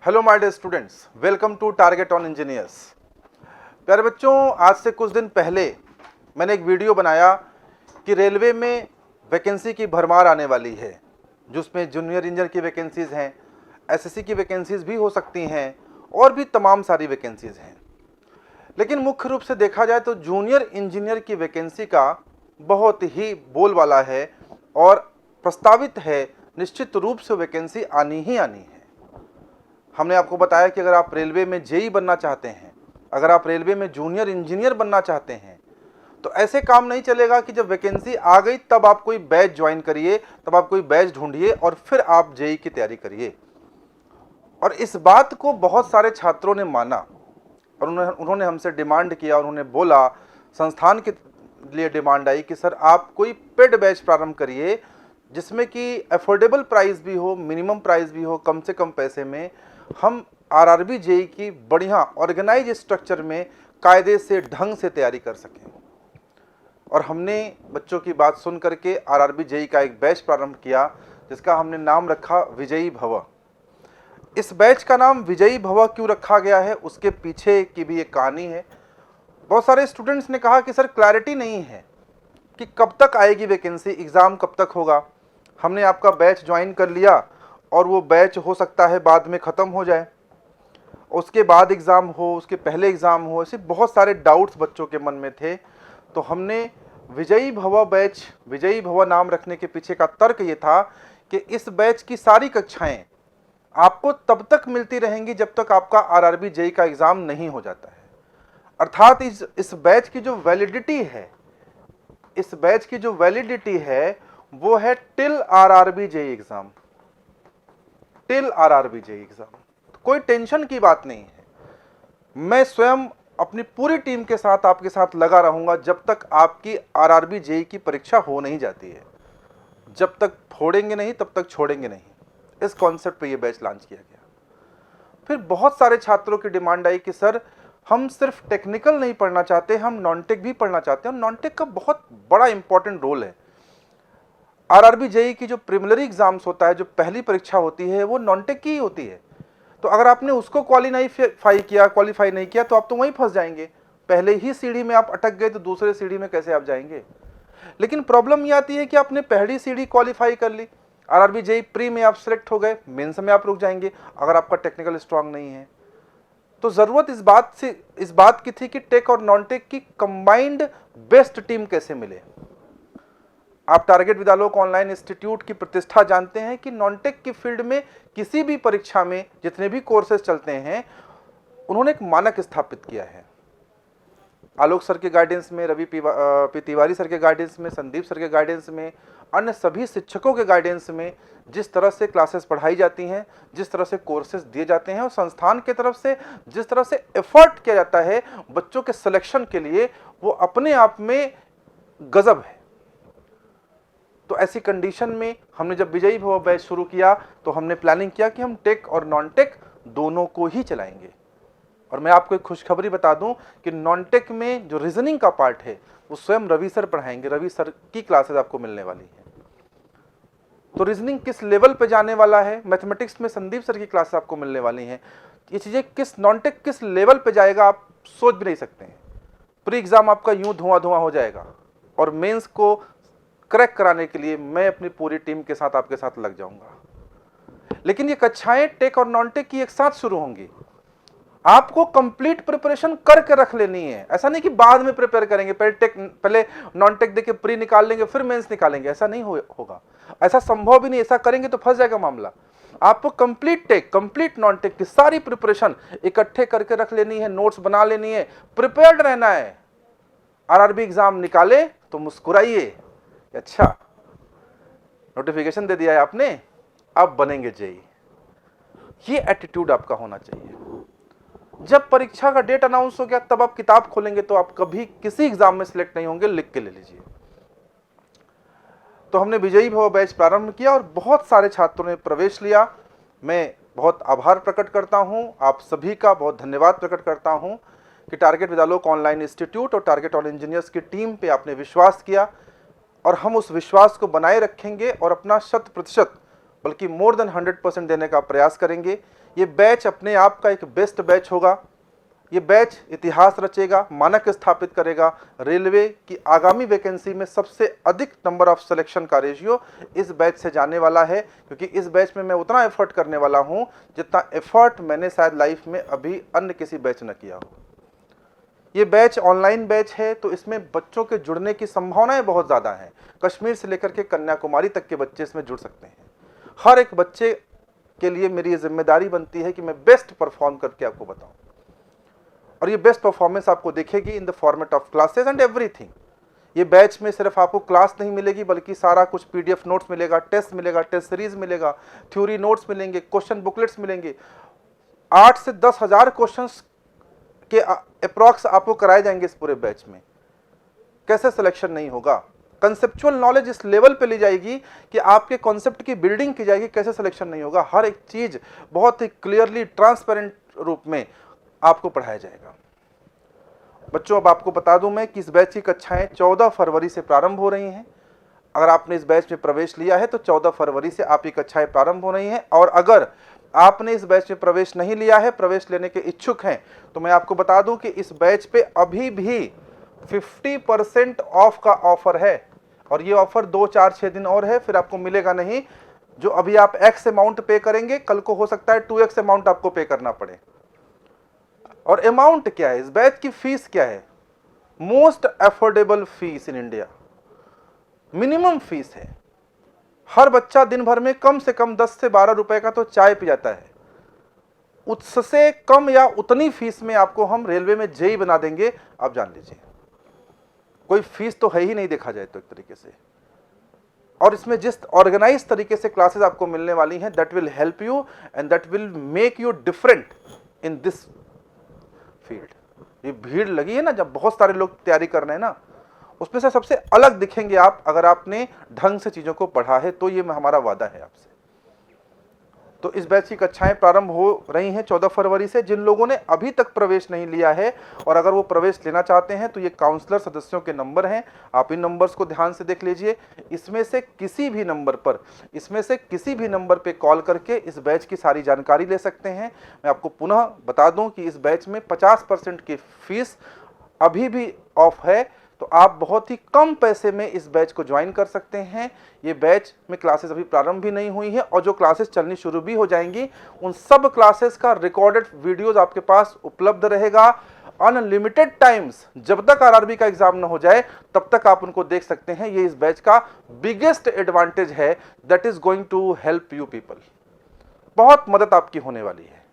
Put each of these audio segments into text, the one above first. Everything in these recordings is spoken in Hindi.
Hello my dear students, welcome to Target on Engineers. प्यारे बच्चों, आज से कुछ दिन पहले मैंने एक वीडियो बनाया कि रेलवे में वैकेंसी की भरमार आने वाली है, जिसमें जूनियर इंजीनियर की वैकेंसीज़ हैं, एसएससी की वैकेंसीज़ भी हो सकती हैं और भी तमाम सारी वैकेंसीज़ हैं। लेकिन मुख्य रूप से देखा जाए तो जूनियर इंजीनियर की वैकेंसी का बहुत ही बोलबाला है और प्रस्तावित है, निश्चित रूप से वैकेंसी आनी ही आनी है। हमने आपको बताया कि अगर आप रेलवे में जेई बनना चाहते हैं, अगर आप रेलवे में जूनियर इंजीनियर बनना चाहते हैं, तो ऐसे काम नहीं चलेगा कि जब वैकेंसी आ गई तब आप कोई बैच ज्वाइन करिए, तब आप कोई बैच ढूंढिए और फिर आप जेई की तैयारी करिए। और इस बात को बहुत सारे छात्रों ने माना और उन्होंने हमसे डिमांड किया, उन्होंने बोला, संस्थान के लिए डिमांड आई कि सर आप कोई पेड बैच प्रारंभ करिए जिसमें कि अफोर्डेबल प्राइस भी हो, मिनिमम प्राइस भी हो, कम से कम पैसे में हम आरआरबी जेई की बढ़िया ऑर्गेनाइज स्ट्रक्चर में कायदे से ढंग से तैयारी कर सकें। और हमने बच्चों की बात सुन करके आरआरबी जेई का एक बैच प्रारंभ किया जिसका हमने नाम रखा विजयी भव। इस बैच का नाम विजयी भव क्यों रखा गया है, उसके पीछे की भी एक कहानी है। बहुत सारे स्टूडेंट्स ने कहा कि सर क्लैरिटी नहीं है कि कब तक आएगी वैकेंसी, एग्ज़ाम कब तक होगा। हमने आपका बैच ज्वाइन कर लिया और वो बैच हो सकता है बाद में ख़त्म हो जाए, उसके बाद एग्ज़ाम हो, उसके पहले एग्ज़ाम हो, ऐसे बहुत सारे डाउट्स बच्चों के मन में थे। तो हमने विजयी भव बैच, विजयी भव नाम रखने के पीछे का तर्क ये था कि इस बैच की सारी कक्षाएं आपको तब तक मिलती रहेंगी जब तक आपका आरआरबी जेई का एग्ज़ाम नहीं हो जाता है। अर्थात इस बैच की जो वैलिडिटी है, इस बैच की जो वैलिडिटी है वो है till RRB JE exam, till RRB JE exam. कोई टेंशन की बात नहीं है। मैं स्वयं अपनी पूरी टीम के साथ आपके साथ लगा रहूंगा जब तक आपकी आरआरबी जेई की परीक्षा हो नहीं जाती है। जब तक फोड़ेंगे नहीं तब तक छोड़ेंगे नहीं, इस कॉन्सेप्ट पे ये बैच लॉन्च किया गया। फिर बहुत सारे छात्रों की डिमांड आई कि सर हम सिर्फ टेक्निकल नहीं पढ़ना चाहते, हम नॉन टेक भी पढ़ना चाहते हैं। और नॉन टेक का बहुत बड़ा इंपॉर्टेंट रोल है। आरआरबी जेई की जो प्रीलिमिनरी एग्जाम्स होता है, जो पहली परीक्षा होती है, वो नॉन टेक की ही होती है। तो अगर आपने उसको क्वालिफाई नहीं किया तो आप तो वहीं फंस जाएंगे। पहले ही सीढ़ी में आप अटक गए तो दूसरे सीढ़ी में कैसे आप जाएंगे। लेकिन प्रॉब्लम ये आती है कि आपने पहली सीढ़ी क्वालिफाई कर ली, आरआरबी जेई प्री में आप सिलेक्ट हो गए, मेंस में आप रुक जाएंगे अगर आपका टेक्निकल स्ट्रांग नहीं है। तो जरूरत इस बात की थी कि टेक और नॉन टेक की कंबाइंड बेस्ट टीम कैसे मिले। आप टारगेट विद्यालोक ऑनलाइन इंस्टीट्यूट की प्रतिष्ठा जानते हैं कि नॉनटेक की फील्ड में किसी भी परीक्षा में जितने भी कोर्सेज चलते हैं, उन्होंने एक मानक स्थापित किया है। आलोक सर के गाइडेंस में, रवि पी तिवारी सर के गाइडेंस में, संदीप सर के गाइडेंस में, अन्य सभी शिक्षकों के गाइडेंस में जिस तरह से क्लासेस पढ़ाई जाती हैं, जिस तरह से कोर्सेज दिए जाते हैं और संस्थान की तरफ से जिस तरह से एफर्ट किया जाता है बच्चों के सिलेक्शन के लिए, वो अपने आप में गजब है। तो ऐसी कंडीशन में हमने जब विजयी भव बैच शुरू किया तो हमने प्लानिंग किया कि हम टेक और नॉन टेक दोनों को ही चलाएंगे। और मैं आपको एक खुशखबरी बता दूं कि नॉन टेक में जो रीजनिंग का पार्ट है वो स्वयं रवि सर पढ़ाएंगे। रवि सर की क्लासेस आपको मिलने वाली है। तो रीजनिंग किस लेवल पे जाने वाला है, मैथमेटिक्स में संदीप सर की क्लासेस आपको मिलने वाली हैं। ये चीजें नॉन टेक किस लेवल पे जाएगा आप सोच भी नहीं सकते हैं। प्री एग्जाम आपका यूं धुआं धुआं हो जाएगा और मेंस को क्रैक कराने के लिए मैं अपनी पूरी टीम के साथ आपके साथ लग जाऊंगा। लेकिन ये कक्षाएं टेक और नॉन टेक की एक साथ शुरू होंगी। आपको कंप्लीट प्रिपरेशन करके रख लेनी है। ऐसा नहीं कि बाद में प्रिपेयर करेंगे, पहले नॉन टेक देके प्री निकाल लेंगे फिर मेंस निकालेंगे, ऐसा नहीं होगा। ऐसा संभव भी नहीं। ऐसा करेंगे तो फंस जाएगा मामला। आपको complete tech, complete non tech की सारी प्रिपरेशन इकट्ठे करके रख लेनी है, नोट्स बना लेनी है, प्रिपेयर्ड रहना है। आरआरबी एग्जाम निकाले तो मुस्कुराइए, अच्छा नोटिफिकेशन दे दिया है आपने, अब बनेंगे जेई। ये एटीट्यूड आपका होना चाहिए। जब परीक्षा का डेट अनाउंस हो गया तब आप किताब खोलेंगे तो आप कभी किसी एग्जाम में सिलेक्ट नहीं होंगे, लिख के ले लीजिए। तो हमने विजयी भव बैच प्रारंभ किया और बहुत सारे छात्रों ने प्रवेश लिया। मैं बहुत आभार प्रकट करता हूं, आप सभी का बहुत धन्यवाद प्रकट करता हूं कि टारगेट विद्यालोक ऑनलाइन इंस्टीट्यूट और टारगेट ऑन इंजीनियर्स की टीम पे आपने विश्वास किया और हम उस विश्वास को बनाए रखेंगे और अपना 100% बल्कि मोर देन 100% देने का प्रयास करेंगे। ये बैच अपने आप का एक बेस्ट बैच होगा। ये बैच इतिहास रचेगा, मानक स्थापित करेगा। रेलवे की आगामी वैकेंसी में सबसे अधिक नंबर ऑफ सिलेक्शन का रेशियो इस बैच से जाने वाला है, क्योंकि इस बैच में मैं उतना एफर्ट करने वाला हूं जितना एफर्ट मैंने शायद लाइफ में अभी अन्य किसी बैच न किया हो। ये बैच ऑनलाइन बैच है, तो इसमें बच्चों के जुड़ने की संभावनाएं बहुत ज़्यादा हैं। कश्मीर से लेकर के कन्याकुमारी तक के बच्चे इसमें जुड़ सकते हैं। हर एक बच्चे के लिए मेरी ये जिम्मेदारी बनती है कि मैं बेस्ट परफॉर्म करके आपको बताऊं, और ये बेस्ट परफॉर्मेंस आपको दिखेगी in the format of classes and everything. ये बैच में सिर्फ आपको क्लास नहीं मिलेगी, बल्कि सारा कुछ पीडीएफ नोट्स मिलेगा, टेस्ट मिलेगा, टेस्ट सीरीज मिलेगा, थ्योरी नोट्स मिलेंगे, क्वेश्चन बुकलेट्स मिलेंगे। 8 से 10 हज़ार क्वेश्चन के अप्रॉक्स आपको कराए जाएंगे इस पूरे बैच में। कैसे सिलेक्शन नहीं होगा? कंसेप्चुअल नॉलेज इस लेवल पे ली जाएगी कि आपके कॉन्सेप्ट की बिल्डिंग की जाएगी। कैसे सिलेक्शन नहीं होगा? हर एक चीज बहुत ही क्लियरली ट्रांसपेरेंट रूप में आपको पढ़ाया जाएगा। बच्चों, अब आपको बता दूं मैं कि इस बैच की कक्षाएं 14 फरवरी से प्रारंभ हो रही हैं। अगर आपने इस बैच में प्रवेश लिया है तो 14 फरवरी से आपकी कक्षाएं प्रारंभ हो रही हैं, और अगर आपने इस बैच में प्रवेश नहीं लिया है, प्रवेश लेने के इच्छुक हैं, तो मैं आपको बता दूं कि इस बैच पे अभी भी 50% ऑफ का ऑफर है, और ये ऑफर 2, 4, 6 दिन और है, फिर आपको मिलेगा नहीं। जो अभी आप एक्स अमाउंट पे करेंगे, कल को हो सकता है 2x अमाउंट आपको पे करना पड़े। और अमाउंट क्या है? इस बैच की फीस क्या है? Most affordable fees in India, minimum fees है। हर बच्चा दिन भर में कम से कम 10 से 12 रुपए का तो चाय पी जाता है। उससे कम या उतनी फीस में आपको हम रेलवे में जेई बना देंगे, आप जान लीजिए। कोई फीस तो है ही नहीं देखा जाए तो एक तरीके से। और इसमें जिस ऑर्गेनाइज तरीके से क्लासेस आपको मिलने वाली हैं, that will help you and that will make you different in this field. ये भीड़ लगी है ना, जब बहुत सारे लोग तैयारी कर रहे हैं ना, उसमें से सबसे अलग दिखेंगे आप अगर आपने ढंग से चीजों को पढ़ा है, तो ये हमारा वादा है आपसे। तो इस बैच की कक्षाएं प्रारंभ हो रही हैं 14 फरवरी से। जिन लोगों ने अभी तक प्रवेश नहीं लिया है और अगर वो प्रवेश लेना चाहते हैं, तो ये काउंसलर सदस्यों के नंबर हैं, आप इन नंबर्स को ध्यान से देख लीजिए। इसमें से किसी भी नंबर पे कॉल करके इस बैच की सारी जानकारी ले सकते हैं। मैं आपको पुनः बता दूं कि इस बैच में 50% की फीस अभी भी ऑफ है, तो आप बहुत ही कम पैसे में इस बैच को ज्वाइन कर सकते हैं। ये बैच में क्लासेस अभी प्रारंभ भी नहीं हुई हैं, और जो क्लासेस चलनी शुरू भी हो जाएंगी, उन सब क्लासेस का रिकॉर्डेड वीडियोस आपके पास उपलब्ध रहेगा अनलिमिटेड टाइम्स। जब तक आरआरबी का एग्जाम न हो जाए, तब तक आप उनको देख सकते हैं। ये इस बैच का बिगेस्ट एडवांटेज है, that is going to help you people. बहुत मदद आपकी होने वाली है।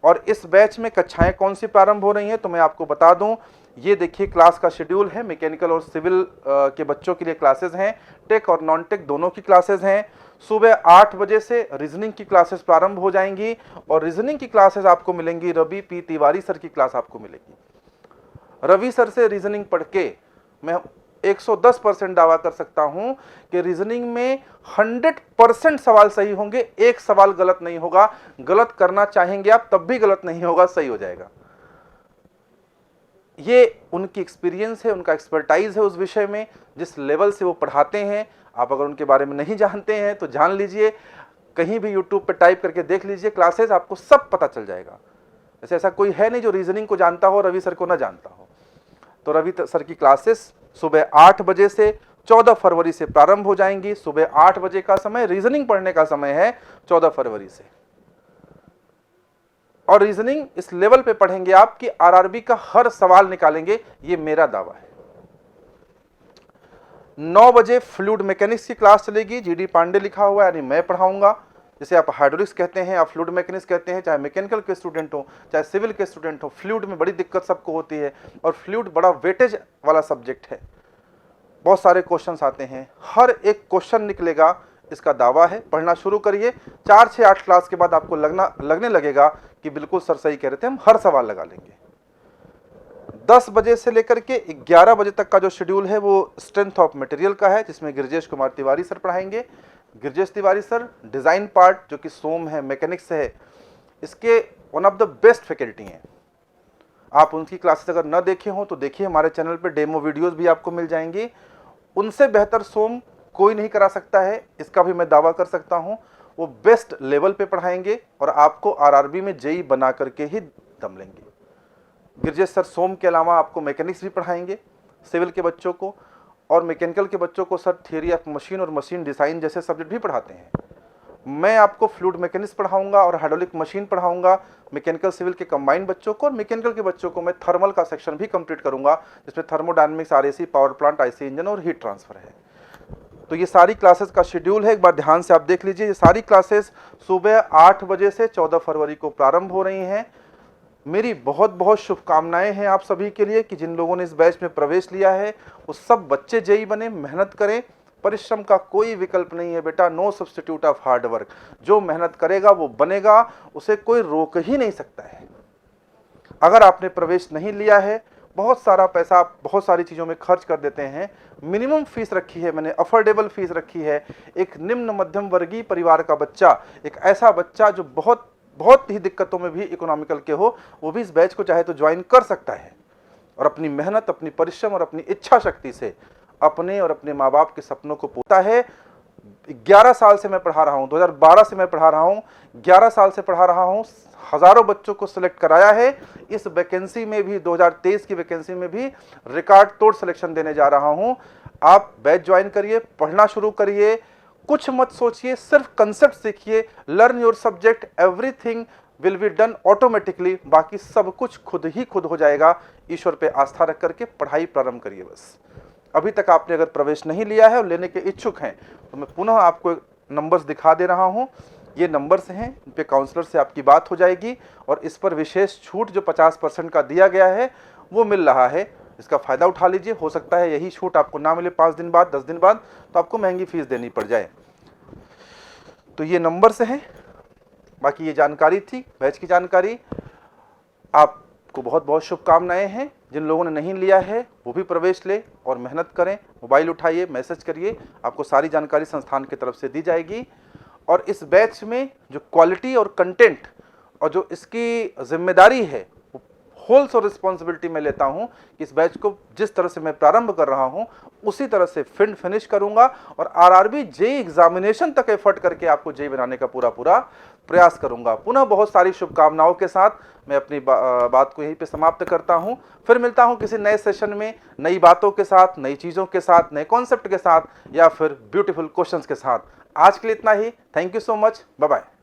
और इस बैच में कक्षाएं कौन सी प्रारंभ हो रही हैं, तो मैं आपको बता दूं, ये देखिए क्लास का शेड्यूल है। मैकेनिकल और सिविल के बच्चों के लिए क्लासेस हैं, टेक और नॉन टेक दोनों की क्लासेस हैं। सुबह 8 बजे से रीजनिंग की क्लासेस प्रारंभ हो जाएंगी, और रीजनिंग की क्लासेस आपको मिलेंगी, रवि पी तिवारी सर की क्लास आपको मिलेगी। रवि सर से रीजनिंग पढ़ के मैं 110% दावा कर सकता हूं कि रीजनिंग में 100% सवाल सही होंगे, एक सवाल गलत नहीं होगा। गलत करना चाहेंगे आप तब भी गलत नहीं होगा, सही हो जाएगा। ये उनकी एक्सपीरियंस है, उनका एक्सपर्टाइज है उस विषय में, जिस लेवल से वो पढ़ाते हैं। आप अगर उनके बारे में नहीं जानते हैं तो जान लीजिए, कहीं भी यूट्यूब पे टाइप करके देख लीजिए क्लासेस, आपको सब पता चल जाएगा। ऐसा कोई है नहीं जो रीजनिंग को जानता हो, रवि सर को ना जानता हो। तो रवि सर की क्लासेस सुबह 8 बजे से 14 फरवरी से प्रारंभ हो जाएंगी। सुबह 8 बजे का समय रीजनिंग पढ़ने का समय है 14 फरवरी से, और रीजनिंग इस लेवल पे पढ़ेंगे आप कि आरआरबी का हर सवाल निकालेंगे, ये मेरा दावा है। 9 बजे फ्लूइड मैकेनिक्स की क्लास चलेगी, जीडी पांडे लिखा हुआ है, यानी मैं पढ़ाऊंगा। जिसे आप हाइड्रोलिक्स कहते हैं, आप फ्लूइड मैकेनिक्स कहते हैं, चाहे मैकेनिकल के स्टूडेंट हो चाहे सिविल के स्टूडेंट हो, फ्लूइड में बड़ी दिक्कत सबको होती है, और फ्लूइड बड़ा वेटेज वाला सब्जेक्ट है, बहुत सारे क्वेश्चंस आते हैं, हर एक क्वेश्चन निकलेगा, इसका दावा है। पढ़ना शुरू करिए, 4 से 8 क्लास के बाद आपको लगने लगेगा कि बिल्कुल सर सही कह रहे थे, हम हर सवाल लगा लेंगे। 10 बजे से लेकर के 11 बजे तक का जो शेड्यूल है वो स्ट्रेंथ ऑफ मटेरियल का है, जिसमें गिरजेश कुमार तिवारी सर पढ़ाएंगे। Girjesh Tiwari sir design part, जो कि सोम है, मैकेनिक्स है, इसके one of the best faculty हैं। आप उनकी क्लासेस अगर न देखे हों तो देखिए, हमारे चैनल पे डेमो वीडियोस भी आपको मिल जाएंगी। उनसे बेहतर सोम कोई नहीं करा सकता है, इसका भी मैं दावा कर सकता हूं। वो बेस्ट लेवल पे पढ़ाएंगे और आपको आरआरबी में जेई बना करके ही दम लेंगे। गिरजेश सर सोम के अलावा आपको मैकेनिक्स भी पढ़ाएंगे सिविल के बच्चों को, और मैकेनिकल के बच्चों को सर थियरी ऑफ मशीन और मशीन डिज़ाइन जैसे सब्जेक्ट भी पढ़ाते हैं। मैं आपको फ्लूइड मैकेनिक्स पढ़ाऊंगा और हाइड्रोलिक मशीन पढ़ाऊंगा मैकेनिकल सिविल के कंबाइंड बच्चों को, और मैकेनिकल के बच्चों को मैं थर्मल का सेक्शन भी कंप्लीट करूंगा, जिसमें thermodynamics, RAC, power plant, IC engine और हीट ट्रांसफर है। तो ये सारी क्लासेस का शेड्यूल है, एक बार ध्यान से आप देख लीजिए। ये सारी क्लासेस सुबह 8 बजे से 14 फरवरी को प्रारंभ हो रही हैं। मेरी बहुत बहुत शुभकामनाएं हैं आप सभी के लिए कि जिन लोगों ने इस बैच में प्रवेश लिया है वो सब बच्चे जेई बने, मेहनत करें। परिश्रम का कोई विकल्प नहीं है बेटा, no substitute of hard work. जो मेहनत करेगा वो बनेगा, उसे कोई रोक ही नहीं सकता है। अगर आपने प्रवेश नहीं लिया है, बहुत सारा पैसा आप बहुत सारी चीज़ों में खर्च कर देते हैं। मिनिमम फीस रखी है मैंने, अफोर्डेबल फीस रखी है। एक निम्न मध्यम वर्गीय परिवार का बच्चा, एक ऐसा बच्चा जो बहुत बहुत ही दिक्कतों में भी इकोनॉमिकल के हो, वो भी इस बैच को चाहे तो ज्वाइन कर सकता है और अपनी मेहनत, अपनी परिश्रम और अपनी इच्छा शक्ति से अपने और अपने माँ बाप के सपनों को पूरा है। 11 साल से मैं पढ़ा रहा हूँ, 2012 से मैं पढ़ा रहा हूँ, 11 साल से पढ़ा रहा हूँ, हज़ारों बच्चों को सिलेक्ट कराया है। इस वैकेंसी में भी 2023 की वैकेंसी में भी रिकॉर्ड तोड़ सिलेक्शन देने जा रहा हूँ। आप बैच ज्वाइन करिए, पढ़ना शुरू करिए, कुछ मत सोचिए, सिर्फ कंसेप्ट सीखिए। Learn your subject, everything will be done automatically. बाकी सब कुछ खुद ही खुद हो जाएगा। ईश्वर पे आस्था रख करके पढ़ाई प्रारंभ करिए बस। अभी तक आपने अगर प्रवेश नहीं लिया है और लेने के इच्छुक हैं तो मैं पुनः आपको नंबर्स दिखा दे रहा हूं। ये नंबर्स हैं, इन पे काउंसलर से आपकी बात हो जाएगी और इस पर विशेष छूट जो 50% का दिया गया है वो मिल रहा है। इसका फ़ायदा उठा लीजिए। हो सकता है यही छूट आपको ना मिले 5 दिन बाद, 10 दिन बाद, तो आपको महंगी फीस देनी पड़ जाए। तो ये नंबर्स हैं, बाकी ये जानकारी थी बैच की जानकारी। आपको बहुत बहुत शुभकामनाएं हैं। जिन लोगों ने नहीं लिया है वो भी प्रवेश ले और मेहनत करें। मोबाइल उठाइए, मैसेज करिए, आपको सारी जानकारी संस्थान की तरफ से दी जाएगी। और इस बैच में जो क्वालिटी और कंटेंट और जो इसकी जिम्मेदारी है, होल्स और रिस्पॉन्सिबिलिटी मैं लेता हूं कि इस बैच को जिस तरह से मैं प्रारंभ कर रहा हूं उसी तरह से फिनिश करूंगा और आरआरबी जेई एग्जामिनेशन तक एफर्ट करके आपको जेई बनाने का पूरा प्रयास करूंगा। पुनः बहुत सारी शुभकामनाओं के साथ मैं अपनी बात को यहीं पे समाप्त करता हूं। फिर मिलता हूं किसी नए सेशन में, नई बातों के साथ, नई चीज़ों के साथ, नए कॉन्सेप्ट के साथ या फिर ब्यूटीफुल क्वेश्चंस के साथ। आज के लिए इतना ही। Thank you so much, bye bye.